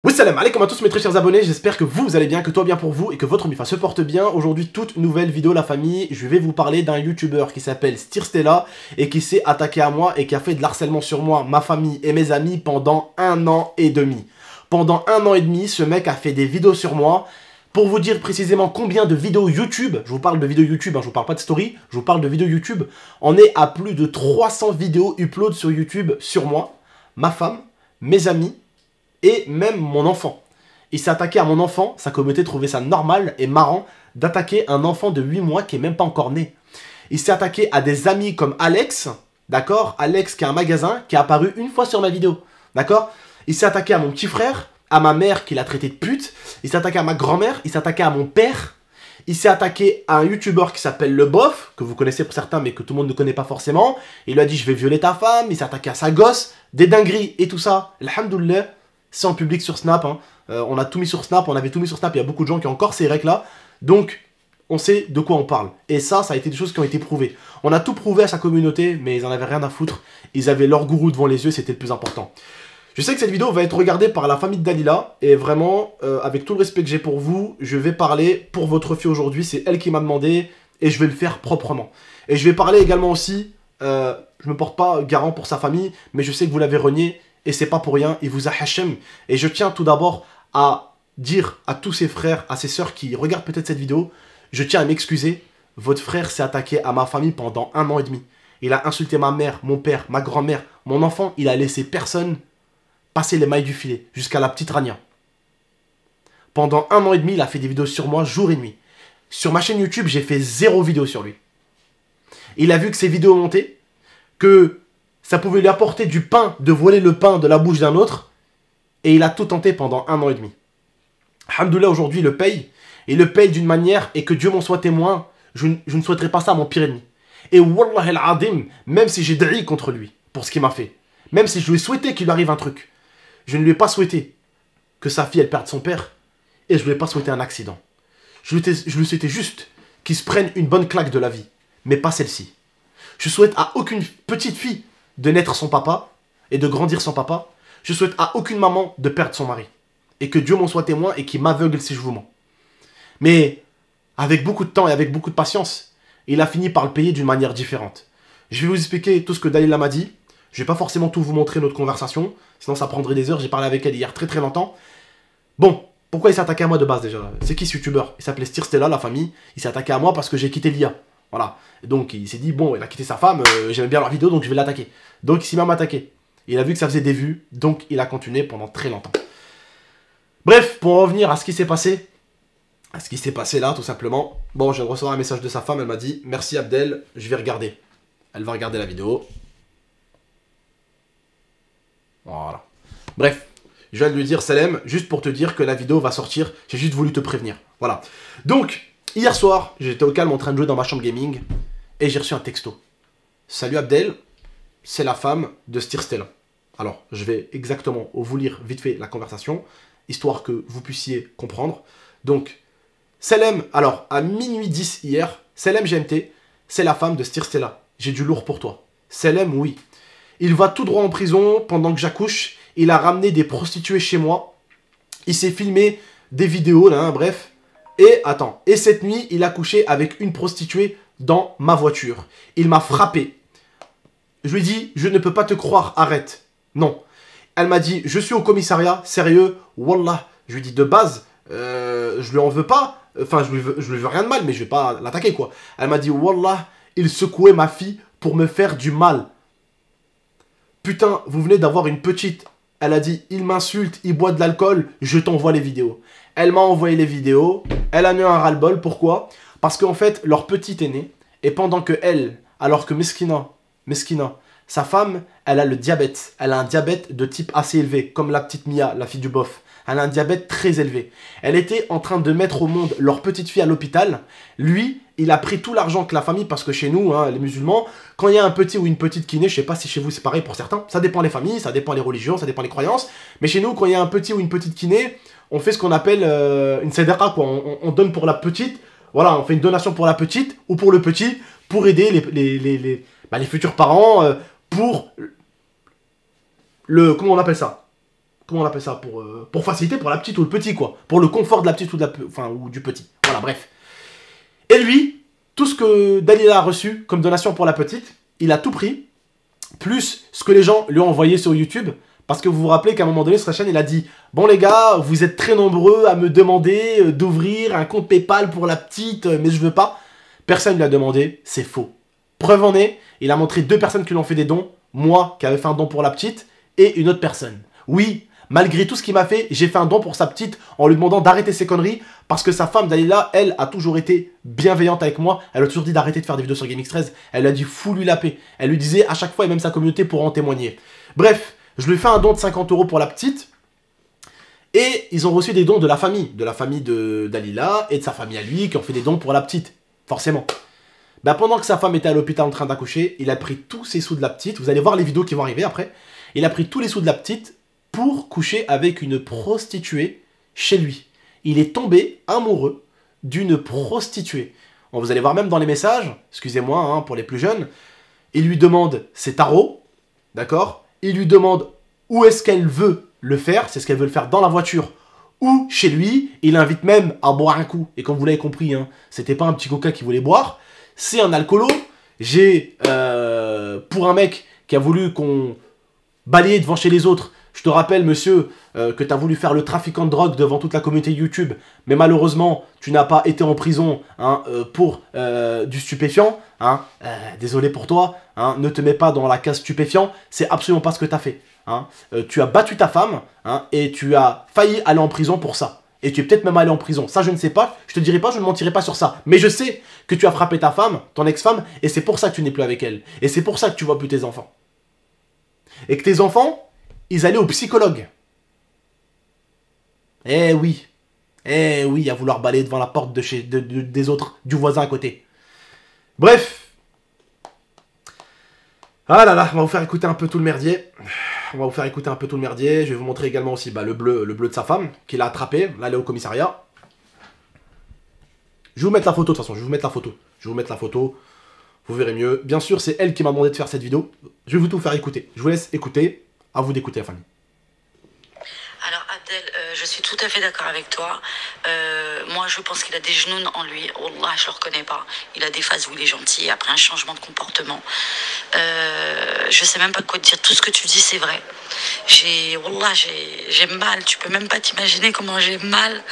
Oui, salam alaikum à tous mes très chers abonnés, j'espère que vous allez bien, que tout va bien pour vous et que votre mifa se porte bien. Aujourd'hui, toute nouvelle vidéo la famille, je vais vous parler d'un youtubeur qui s'appelle Stirstella et qui s'est attaqué à moi et qui a fait de l'harcèlement sur moi, ma famille et mes amis pendant 1 an et demi. Pendant 1 an et demi, ce mec a fait des vidéos sur moi. Pour vous dire précisément combien de vidéos YouTube, je vous parle de vidéos YouTube, je vous parle pas de story, je vous parle de vidéos YouTube, on est à plus de 300 vidéos upload sur YouTube sur moi, ma femme, mes amis, et même mon enfant. Il s'est attaqué à mon enfant, sa communauté trouvait ça normal et marrant d'attaquer un enfant de 8 mois qui est même pas encore né. Il s'est attaqué à des amis comme Alex, d'accord? Alex qui a un magasin, qui est apparu une fois sur ma vidéo, d'accord? Il s'est attaqué à mon petit frère, à ma mère qui l'a traité de pute, il s'est attaqué à ma grand-mère, il s'est attaqué à mon père, il s'est attaqué à un youtubeur qui s'appelle Le Bof, que vous connaissez pour certains mais que tout le monde ne connaît pas forcément. Il lui a dit je vais violer ta femme, il s'est attaqué à sa gosse, des dingueries et tout ça, alhamdoulilah. C'est en public sur Snap, hein. On a tout mis sur Snap, on avait tout mis sur Snap, il y a beaucoup de gens qui ont encore ces règles là, donc on sait de quoi on parle. Et ça a été des choses qui ont été prouvées. On a tout prouvé à sa communauté, mais ils en avaient rien à foutre, ils avaient leur gourou devant les yeux, c'était le plus important. Je sais que cette vidéo va être regardée par la famille de Dalila, et vraiment, avec tout le respect que j'ai pour vous, je vais parler pour votre fille aujourd'hui, c'est elle qui m'a demandé, et je vais le faire proprement. Et je vais parler également aussi, je me porte pas garant pour sa famille, mais je sais que vous l'avez renié, et c'est pas pour rien, il vous a hachem. Et je tiens tout d'abord à dire à tous ses frères, à ses sœurs qui regardent peut-être cette vidéo, je tiens à m'excuser, votre frère s'est attaqué à ma famille pendant 1 an et demi. Il a insulté ma mère, mon père, ma grand-mère, mon enfant, il a laissé personne passer les mailles du filet, jusqu'à la petite Rania. Pendant 1 an et demi, il a fait des vidéos sur moi, jour et nuit. Sur ma chaîne YouTube, j'ai fait 0 vidéo sur lui. Il a vu que ses vidéos montaient, que ça pouvait lui apporter du pain, de voler le pain de la bouche d'un autre. Et il a tout tenté pendant 1 an et demi. Alhamdoulilah, aujourd'hui, il le paye. Et il le paye d'une manière, et que Dieu m'en soit témoin, je ne souhaiterais pas ça à mon pire ennemi. Et wallah al-adim, même si j'ai dri contre lui, pour ce qu'il m'a fait, même si je lui ai souhaité qu'il lui arrive un truc, je ne lui ai pas souhaité que sa fille, elle perde son père, et je ne lui ai pas souhaité un accident. Je lui souhaitais juste qu'il se prenne une bonne claque de la vie, mais pas celle-ci. Je souhaite à aucune petite fille de naître sans papa et de grandir sans papa. Je souhaite à aucune maman de perdre son mari. Et que Dieu m'en soit témoin et qu'il m'aveugle si je vous mens. Mais avec beaucoup de temps et avec beaucoup de patience, il a fini par le payer d'une manière différente. Je vais vous expliquer tout ce que Dalila m'a dit. Je ne vais pas forcément tout vous montrer notre conversation, sinon ça prendrait des heures. J'ai parlé avec elle hier très très longtemps. Bon, pourquoi il s'est attaqué à moi de base déjà? C'est qui ce youtubeur? Il s'appelait Stirstella, la famille. Il s'est attaqué à moi parce que j'ai quitté l'IA. Voilà. Donc il s'est dit, bon, il a quitté sa femme, j'aimais bien leur vidéo, donc je vais l'attaquer. Donc il s'est même attaqué. Il a vu que ça faisait des vues, donc il a continué pendant très longtemps. Bref, pour en revenir à ce qui s'est passé, là, tout simplement. Bon, je viens de recevoir un message de sa femme, elle m'a dit, merci Abdel, je vais regarder. Elle va regarder la vidéo. Voilà. Bref, je viens de lui dire, Salem, juste pour te dire que la vidéo va sortir, j'ai juste voulu te prévenir. Voilà. Donc, hier soir, j'étais au calme en train de jouer dans ma chambre gaming et j'ai reçu un texto. Salut Abdel, c'est la femme de Stirstella. Alors, je vais exactement vous lire vite fait la conversation, histoire que vous puissiez comprendre. Donc, Salem, alors, à minuit 10 hier, Salem GMT, c'est la femme de Stirstella. J'ai du lourd pour toi. Salem, oui. Il va tout droit en prison pendant que j'accouche. Il a ramené des prostituées chez moi. Il s'est filmé des vidéos, là, hein, bref. Et, attends, et cette nuit, il a couché avec une prostituée dans ma voiture. Il m'a frappé. Je lui ai dit, je ne peux pas te croire, arrête. Non. Elle m'a dit, je suis au commissariat, sérieux, wallah. Je lui ai dit, de base, je lui en veux pas. Enfin, je lui veux rien de mal, mais je vais pas l'attaquer, quoi. Elle m'a dit, wallah, il secouait ma fille pour me faire du mal. Putain, vous venez d'avoir une petite. Elle a dit, il m'insulte, il boit de l'alcool, je t'envoie les vidéos. Elle m'a envoyé les vidéos, elle a eu un ras-le-bol, pourquoi? Parce qu'en fait, leur petite est née, et pendant que elle, alors que Meskina, sa femme, elle a le diabète. Elle a un diabète de type assez élevé, comme la petite Mia, la fille du bof. Elle a un diabète très élevé. Elle était en train de mettre au monde leur petite fille à l'hôpital. Lui, il a pris tout l'argent que la famille, parce que chez nous, hein, les musulmans, quand il y a un petit ou une petite qui naît, je sais pas si chez vous c'est pareil pour certains, ça dépend les familles, ça dépend les religions, ça dépend les croyances, mais chez nous, quand il y a un petit ou une petite qui naît, on fait ce qu'on appelle une sadaqa, quoi. On donne pour la petite, voilà, on fait une donation pour la petite ou pour le petit, pour aider les futurs parents, pour le, comment on appelle ça? comment on appelle ça, pour faciliter pour la petite ou le petit, quoi. Pour le confort de la petite ou, ou du petit. Voilà, bref. Et lui, tout ce que Dalila a reçu comme donation pour la petite, il a tout pris, plus ce que les gens lui ont envoyé sur YouTube. Parce que vous vous rappelez qu'à un moment donné, sur sa chaîne, il a dit « Bon les gars, vous êtes très nombreux à me demander d'ouvrir un compte Paypal pour la petite, mais je veux pas. » Personne ne lui a demandé, c'est faux. Preuve en est, il a montré 2 personnes qui lui ont fait des dons. Moi, qui avais fait un don pour la petite, et une autre personne. Oui, malgré tout ce qu'il m'a fait, j'ai fait un don pour sa petite en lui demandant d'arrêter ses conneries. Parce que sa femme, Dalila, elle, a toujours été bienveillante avec moi. Elle a toujours dit d'arrêter de faire des vidéos sur GameX13. Elle lui a dit fous-lui la paix. Elle lui disait à chaque fois, et même sa communauté pour en témoigner. Bref. Je lui fais un don de 50 € pour la petite. Et ils ont reçu des dons de la famille. De la famille de Dalila et de sa famille à lui qui ont fait des dons pour la petite. Forcément. Ben, pendant que sa femme était à l'hôpital en train d'accoucher, il a pris tous ses sous de la petite. Vous allez voir les vidéos qui vont arriver après. Il a pris tous les sous de la petite pour coucher avec une prostituée chez lui. Il est tombé amoureux d'une prostituée. Bon, vous allez voir même dans les messages, excusez-moi hein, pour les plus jeunes, il lui demande ses tarots, d'accord ? Il lui demande où est-ce qu'elle veut le faire, c'est ce qu'elle veut le faire dans la voiture ou chez lui. Il l'invite même à boire un coup. Et comme vous l'avez compris, hein, c'était pas un petit coca qu'il voulait boire, c'est un alcoolo. J'ai, pour un mec qui a voulu qu'on balaye devant chez les autres, je te rappelle, monsieur, que tu as voulu faire le trafiquant de drogue devant toute la communauté YouTube, mais malheureusement, tu n'as pas été en prison hein, pour du stupéfiant. Hein, désolé pour toi, hein, ne te mets pas dans la case stupéfiant, c'est absolument pas ce que tu as fait. Hein. Tu as battu ta femme hein, et tu as failli aller en prison pour ça. Et tu es peut-être même allé en prison. Ça, je ne sais pas, je te dirai pas, je ne mentirai pas sur ça. Mais je sais que tu as frappé ta femme, ton ex-femme, et c'est pour ça que tu n'es plus avec elle. Et c'est pour ça que tu vois plus tes enfants. Et que tes enfants, ils allaient au psychologue. Eh oui, à vouloir balayer devant la porte des autres, du voisin à côté. Bref. Ah là là, on va vous faire écouter un peu tout le merdier. Je vais vous montrer également aussi bah, le bleu de sa femme, qu'il a attrapé. Là, elle est au commissariat. Je vais vous mettre la photo, de toute façon. Je vais vous mettre la photo. Vous verrez mieux. Bien sûr, c'est elle qui m'a demandé de faire cette vidéo. Je vais vous tout faire écouter. Je vous laisse écouter. À vous d'écouter, la famille. Alors Abdel, je suis tout à fait d'accord avec toi. Moi, je pense qu'il a des genoux en lui. Wallah, je le reconnais pas. Il a des phases où il est gentil, après un changement de comportement. Je sais même pas quoi te dire. Tout ce que tu dis, c'est vrai. Wallah, j'ai mal. Tu peux même pas t'imaginer comment j'ai mal.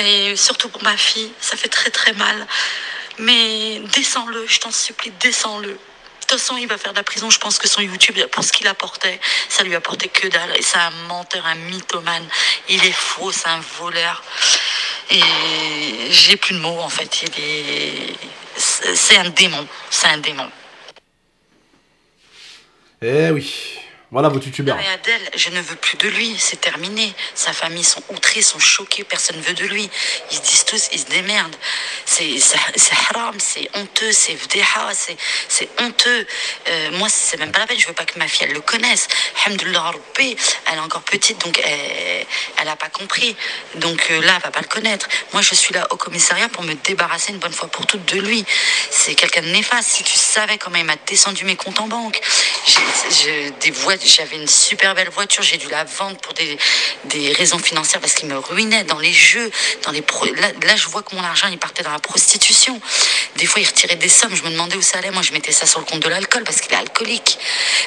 Et surtout pour ma fille, ça fait très très mal. Mais descends-le, je t'en supplie, descends-le. De toute façon, il va faire de la prison. Je pense que son YouTube, pour ce qu'il apportait, ça lui apportait que dalle. Et c'est un menteur, un mythomane. Il est faux, c'est un voleur. Et j'ai plus de mots, en fait. C'est un démon. C'est un démon. Eh oui. Voilà votre youtubeur. Mais Adèle, je ne veux plus de lui, c'est terminé. Sa famille sont outrés, sont choqués, personne ne veut de lui. Ils se disent tous, ils se démerdent. C'est haram, c'est honteux, c'est vdeha, c'est honteux. Moi, c'est même pas la peine, je veux pas que ma fille, elle le connaisse. Alhamdoulilah Rabbi, elle est encore petite, donc elle a pas compris. Donc là, elle va pas le connaître. Moi, je suis là au commissariat pour me débarrasser une bonne fois pour toutes de lui. C'est quelqu'un de néfaste. Si tu savais comment il m'a descendu mes comptes en banque. J'avais une super belle voiture, j'ai dû la vendre pour des raisons financières parce qu'il me ruinait dans les jeux, là je vois que mon argent il partait dans la prostitution. Des fois il retirait des sommes, je me demandais où ça allait, moi je mettais ça sur le compte de l'alcool parce qu'il est alcoolique.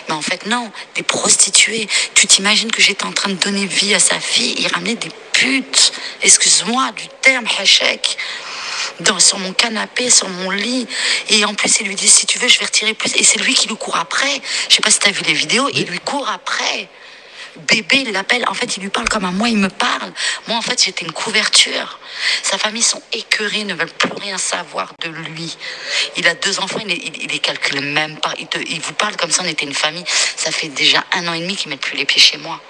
Mais en fait non, des prostituées. Tu t'imagines que j'étais en train de donner vie à sa fille, il ramenait des putes, excuse-moi du terme, hachek. Sur mon canapé, sur mon lit. Et en plus, il lui dit, si tu veux, je vais retirer plus. Et c'est lui qui lui court après. Je sais pas si tu as vu les vidéos, il lui court après. Bébé, il l'appelle. En fait, il lui parle comme à moi, il me parle. Moi, en fait, j'étais une couverture. Sa famille sont écœurés, ne veulent plus rien savoir de lui. Il a 2 enfants, il les calcule même pas. Il vous parle comme si on était une famille. Ça fait déjà 1 an et demi qu'il ne met plus les pieds chez moi.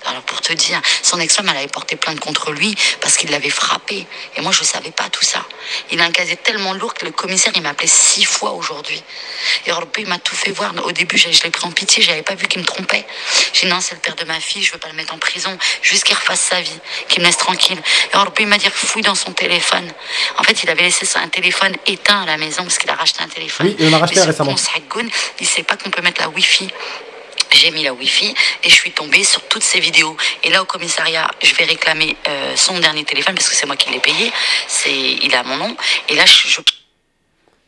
Alors pour te dire, son ex-femme, elle avait porté plainte contre lui parce qu'il l'avait frappé. Et moi, je ne savais pas tout ça. Il a un casier tellement lourd que le commissaire, il m'a appelé 6 fois aujourd'hui. Et Rabbi, il m'a tout fait voir. Au début, je l'ai pris en pitié, je n'avais pas vu qu'il me trompait. J'ai dit non, c'est le père de ma fille, je ne veux pas le mettre en prison, juste qu'il refasse sa vie, qu'il me laisse tranquille. Et Rabbi, il m'a dit fouille dans son téléphone. En fait, il avait laissé un téléphone éteint à la maison parce qu'il a racheté un téléphone. Oui, il en a racheté récemment. Il ne sait pas qu'on peut mettre la Wi-Fi J'ai mis la Wi-Fi et je suis tombée sur toutes ces vidéos. Et là, au commissariat, je vais réclamer son dernier téléphone parce que c'est moi qui l'ai payé. Il a mon nom. Et là,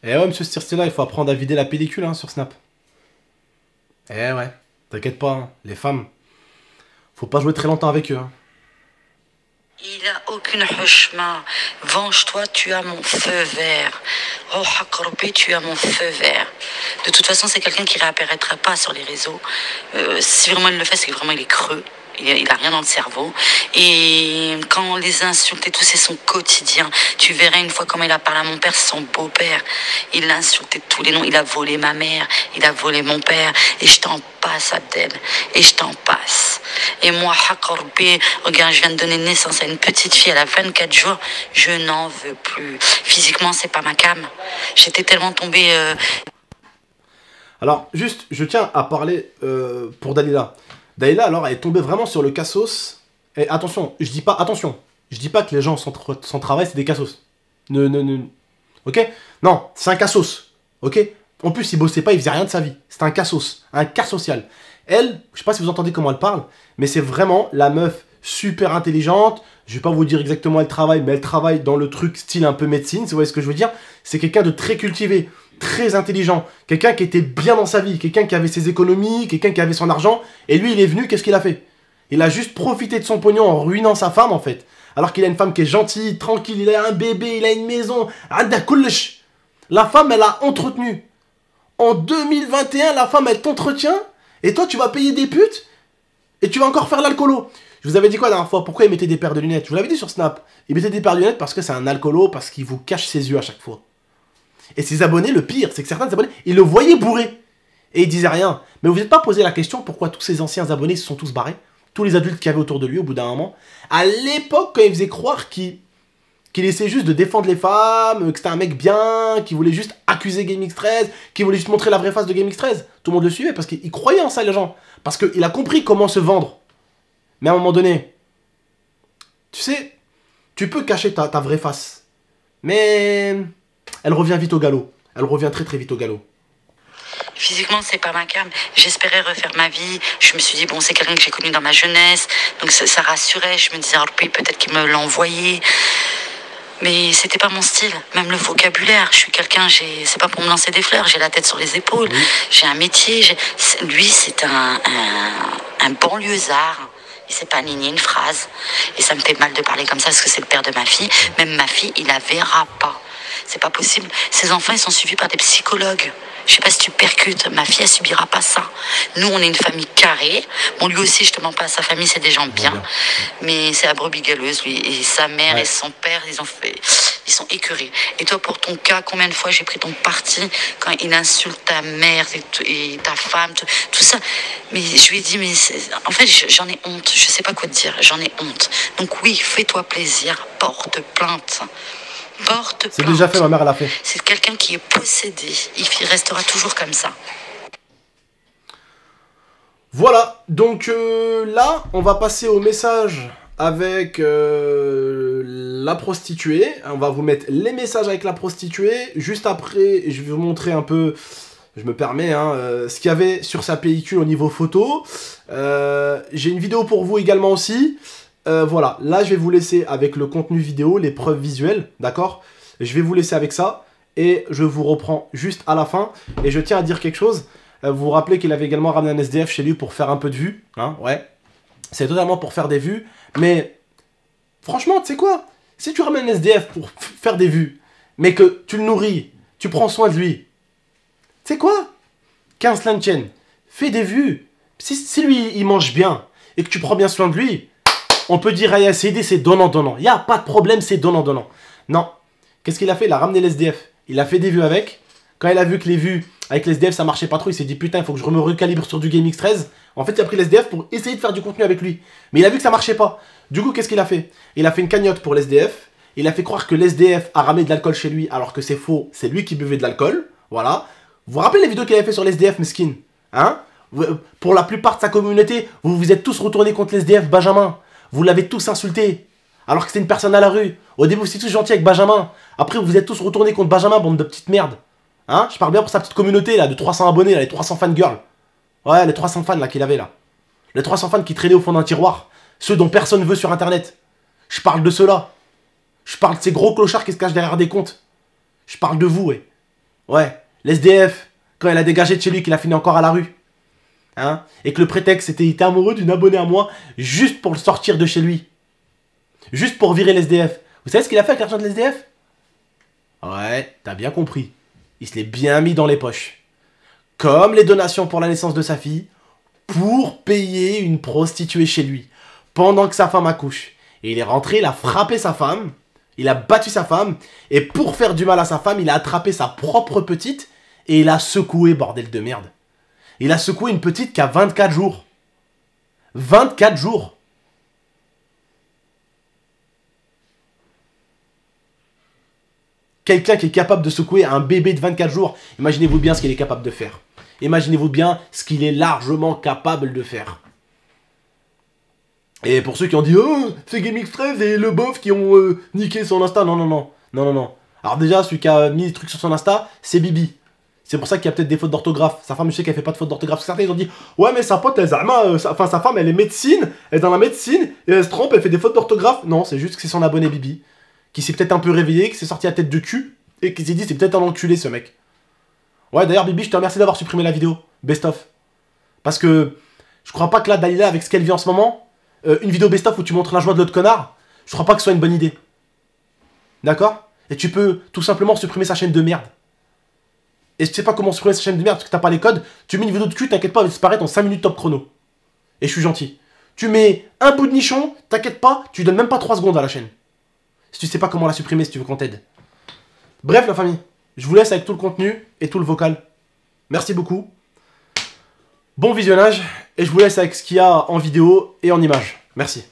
Eh ouais, monsieur Stirstella, il faut apprendre à vider la pellicule hein, sur Snap. Eh ouais, t'inquiète pas, hein, les femmes, faut pas jouer très longtemps avec eux. Hein. Il a aucune hushma. Venge-toi, tu as mon feu vert. Oh, Hakrobi, tu as mon feu vert. De toute façon, c'est quelqu'un qui réapparaîtra pas sur les réseaux. Si vraiment il le fait, c'est que vraiment il est creux. Il a rien dans le cerveau. Et quand on les insulte et tout, c'est son quotidien. Tu verrais une fois comment il a parlé à mon père, c'est son beau-père. Il l'a insulté de tous les noms. Il a volé ma mère, il a volé mon père. Et je t'en passe, Abdel. Et je t'en passe. Et moi, Hakorbi, regarde, je viens de donner naissance à une petite fille, elle a 24 jours. Je n'en veux plus. Physiquement, c'est pas ma cam. J'étais tellement tombée... Alors, juste, je tiens à parler pour Dalila. Dalila, alors, elle est tombée vraiment sur le cassos. Et attention, je dis pas que les gens sans travail, c'est des cassos. Ok? Non, c'est un cassos. Ok? En plus, il bossait pas, il faisait rien de sa vie. C'est un cassos, un cas social. Elle, je sais pas si vous entendez comment elle parle, mais c'est vraiment la meuf super intelligente. Je vais pas vous dire exactement elle travaille, mais elle travaille dans le truc style un peu médecine, si vous voyez ce que je veux dire. C'est quelqu'un de très cultivé, très intelligent, quelqu'un qui était bien dans sa vie, quelqu'un qui avait ses économies, quelqu'un qui avait son argent. Et lui, il est venu, qu'est-ce qu'il a fait? Il a juste profité de son pognon en ruinant sa femme, en fait. Alors qu'il a une femme qui est gentille, tranquille, il a un bébé, il a une maison. La femme, elle a entretenu. En 2021, la femme, elle t'entretient. Et toi, tu vas payer des putes. Et tu vas encore faire l'alcoolo. Je vous avais dit quoi la dernière fois? Pourquoi il mettait des paires de lunettes? Je vous l'avais dit sur Snap. Il mettait des paires de lunettes parce que c'est un alcoolo, parce qu'il vous cache ses yeux à chaque fois. Et ses abonnés, le pire, c'est que certains abonnés, ils le voyaient bourré. Et ils disaient rien. Mais vous n'êtes pas posé la question pourquoi tous ces anciens abonnés se sont tous barrés? Tous les adultes qu'il y avait autour de lui au bout d'un moment. À l'époque, quand il faisait croire qu'il essayait juste de défendre les femmes, que c'était un mec bien, qui voulait juste accuser GameX13, qui voulait juste montrer la vraie face de GameX13. Tout le monde le suivait parce qu'il croyait en ça, les gens. Parce qu'il a compris comment se vendre. Mais à un moment donné, tu sais, tu peux cacher ta vraie face. Mais elle revient vite au galop. Elle revient très très vite au galop. Physiquement, c'est pas ma cam. J'espérais refaire ma vie. Je me suis dit, bon, c'est quelqu'un que j'ai connu dans ma jeunesse. Donc ça rassurait. Je me disais, alors, peut-être qu'il me l'a envoyé. Mais c'était pas mon style. Même le vocabulaire. Je suis quelqu'un, c'est pas pour me lancer des fleurs. J'ai la tête sur les épaules. Oui. J'ai un métier. Lui, c'est un banlieusard. Il sait pas aligner une phrase. Et ça me fait mal de parler comme ça parce que c'est le père de ma fille. Même ma fille, il la verra pas. C'est pas possible. Ses enfants, ils sont suivis par des psychologues. Je sais pas si tu percutes, ma fille, elle subira pas ça. Nous, on est une famille carrée. Bon, lui aussi, je te mens pas, sa famille, c'est des gens bien. Mais c'est la brebis galeuse, lui. Et sa mère et son père, ils sont écœurés. Et toi, pour ton cas, combien de fois j'ai pris ton parti quand il insulte ta mère et ta femme, tout ça. Mais je lui ai dit, mais en fait, j'en ai honte. Je sais pas quoi te dire, j'en ai honte. Donc oui, fais-toi plaisir, porte plainte. C'est déjà fait, ma mère l'a fait. C'est quelqu'un qui est possédé. Il restera toujours comme ça. Voilà, donc là, on va passer au message avec la prostituée. On va vous mettre les messages avec la prostituée. Juste après, je vais vous montrer un peu, je me permets, hein, ce qu'il y avait sur sa pellicule au niveau photo. J'ai une vidéo pour vous également aussi. Voilà, là je vais vous laisser avec le contenu vidéo, les preuves visuelles, d'accord? Je vais vous laisser avec ça et je vous reprends juste à la fin. Et je tiens à dire quelque chose, vous vous rappelez qu'il avait également ramené un SDF chez lui pour faire un peu de vues, hein? Ouais, c'est totalement pour faire des vues, mais franchement, tu sais quoi? Si tu ramènes un SDF pour faire des vues, mais que tu le nourris, tu prends soin de lui, tu sais quoi? 15 tienne, fais des vues. Si lui, il mange bien et que tu prends bien soin de lui, on peut dire à CID, c'est donnant-donnant. Il n'y a pas de problème, c'est donnant-donnant. Non. Qu'est-ce qu'il a fait? Il a ramené l'SDF. Il a fait des vues avec. Quand il a vu que les vues avec l'SDF, ça marchait pas trop, il s'est dit, putain, il faut que je me recalibre sur du GameX13. En fait, il a pris l'SDF pour essayer de faire du contenu avec lui. Mais il a vu que ça marchait pas. Du coup, qu'est-ce qu'il a fait? Il a fait une cagnotte pour l'SDF. Il a fait croire que l'SDF a ramené de l'alcool chez lui, alors que c'est faux. C'est lui qui buvait de l'alcool. Voilà. Vous vous rappelez les vidéos qu'il avait fait sur l'SDF, mesquine? Hein? Pour la plupart de sa communauté, vous vous êtes tous retournés contre l'SDF, Benjamin. Vous l'avez tous insulté, alors que c'était une personne à la rue. Au début, vous étiez tous gentils avec Benjamin. Après, vous êtes tous retournés contre Benjamin, bande de petites merdes. Hein? Je parle bien pour sa petite communauté, là, de 300 abonnés, là, les 300 fangirls. Ouais, les 300 fans là qu'il avait là. Les 300 fans qui traînaient au fond d'un tiroir. Ceux dont personne veut sur internet. Je parle de ceux-là. Je parle de ces gros clochards qui se cachent derrière des comptes. Je parle de vous, ouais. Ouais, l'SDF, quand elle a dégagé de chez lui, qu'il a fini encore à la rue. Hein? Et que le prétexte, c'était qu'il était amoureux d'une abonnée à moi, juste pour le sortir de chez lui. Juste pour virer l'SDF. Vous savez ce qu'il a fait avec l'argent de l'SDF? Ouais, t'as bien compris. Il se l'est bien mis dans les poches. Comme les donations pour la naissance de sa fille, pour payer une prostituée chez lui, pendant que sa femme accouche. Et il est rentré, il a frappé sa femme, il a battu sa femme, et pour faire du mal à sa femme, il a attrapé sa propre petite, et il a secoué, bordel de merde. Il a secoué une petite qui a 24 jours. 24 jours. Quelqu'un qui est capable de secouer un bébé de 24 jours, imaginez-vous bien ce qu'il est capable de faire. Imaginez-vous bien ce qu'il est largement capable de faire. Et pour ceux qui ont dit « Oh, c'est GameX13 et le bof qui ont niqué son Insta », non, non, non, non, non, non. Alors déjà, celui qui a mis des trucs sur son Insta, c'est Bibi. C'est pour ça qu'il y a peut-être des fautes d'orthographe. Sa femme, je sais qu'elle fait pas de fautes d'orthographe. Certains, ils ont dit « Ouais, mais sa pote, sa femme, elle est médecine, elle est dans la médecine, et elle se trompe, elle fait des fautes d'orthographe. » Non, c'est juste que c'est son abonné Bibi, qui s'est peut-être un peu réveillé, qui s'est sorti la tête de cul, et qui s'est dit « C'est peut-être un enculé, ce mec. » Ouais, d'ailleurs, Bibi, je te remercie d'avoir supprimé la vidéo. Best of. Parce que je crois pas que là, Dalila, avec ce qu'elle vit en ce moment, une vidéo best of où tu montres la joie de l'autre connard, je crois pas que ce soit une bonne idée. D'accord? Et tu peux tout simplement supprimer sa chaîne de merde. Et si tu sais pas comment supprimer sa chaîne de merde parce que t'as pas les codes, tu mets une vidéo de cul, t'inquiète pas, elle va disparaître en 5 minutes top chrono. Et je suis gentil. Tu mets un bout de nichon, t'inquiète pas, tu donnes même pas 3 secondes à la chaîne. Si tu sais pas comment la supprimer, si tu veux qu'on t'aide. Bref, la famille, je vous laisse avec tout le contenu et tout le vocal. Merci beaucoup. Bon visionnage, et je vous laisse avec ce qu'il y a en vidéo et en image. Merci.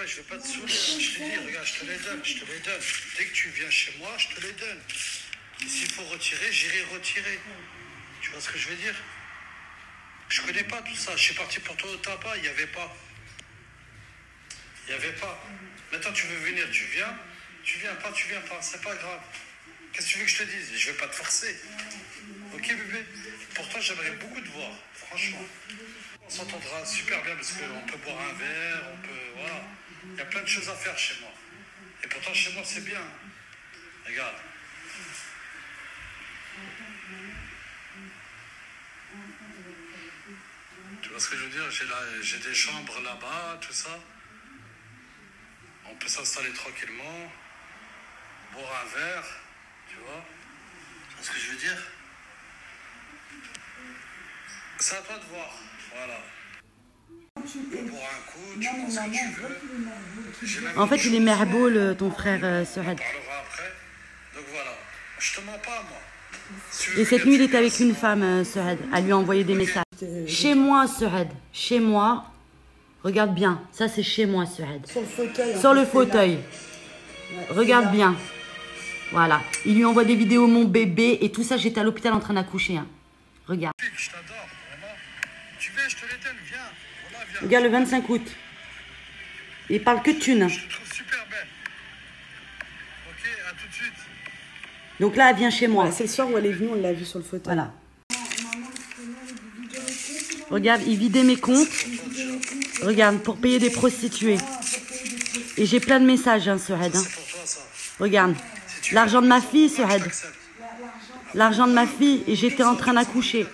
Je vais pas te saouler, je te dis, regarde, je te les donne, je te les donne. Dès que tu viens chez moi, je te les donne. Et s'il faut retirer, j'irai retirer. Tu vois ce que je veux dire? Je connais pas tout ça. Je suis parti pour toi au tabac, il n'y avait pas. Il n'y avait pas. Maintenant, tu veux venir, tu viens pas, c'est pas grave. Qu'est-ce que tu veux que je te dise? Je vais pas te forcer. Ok, bébé? Pourtant, j'aimerais beaucoup te voir, franchement. On s'entendra super bien parce qu'on peut boire un verre, on peut... Voilà. Il y a plein de choses à faire chez moi. Et pourtant, chez moi, c'est bien. Regarde. Tu vois ce que je veux dire? J'ai des chambres là-bas, tout ça. On peut s'installer tranquillement, boire un verre, tu vois? Tu vois ce que je veux dire? C'est à toi de voir, voilà. Pour un coup, tu prends ce que tu veux. En fait, il est merboul, ton frère Souad. On parlera après. Donc voilà, je te mens pas, moi. Et cette nuit, il était avec une femme, Souad. Elle lui a envoyé des messages. Chez moi, Souad. Chez moi. Regarde bien. Ça, c'est chez moi, Souad. Sur le fauteuil. Sur le fauteuil. Regarde bien. Voilà. Il lui envoie des vidéos, mon bébé. Et tout ça, j'étais à l'hôpital en train d'accoucher. Hein. Regarde. Je t'adore, vraiment. Tu viens, je te les donne, viens. Voilà, viens. Regarde le 25 août. Il parle que de thunes. Je te trouve super belle. Ok, à tout de suite. Donc là, elle vient chez moi. Ouais, c'est le soir où elle est venue, on l'a vue sur le fauteuil. Voilà. Regarde, il vidait mes comptes. Regarde, pour payer des prostituées. Et j'ai plein de messages, hein, Souad. Hein. C'est pour toi, ça. Regarde. L'argent de ma fille, Souad. L'argent de ma fille. Et j'étais en train d'accoucher.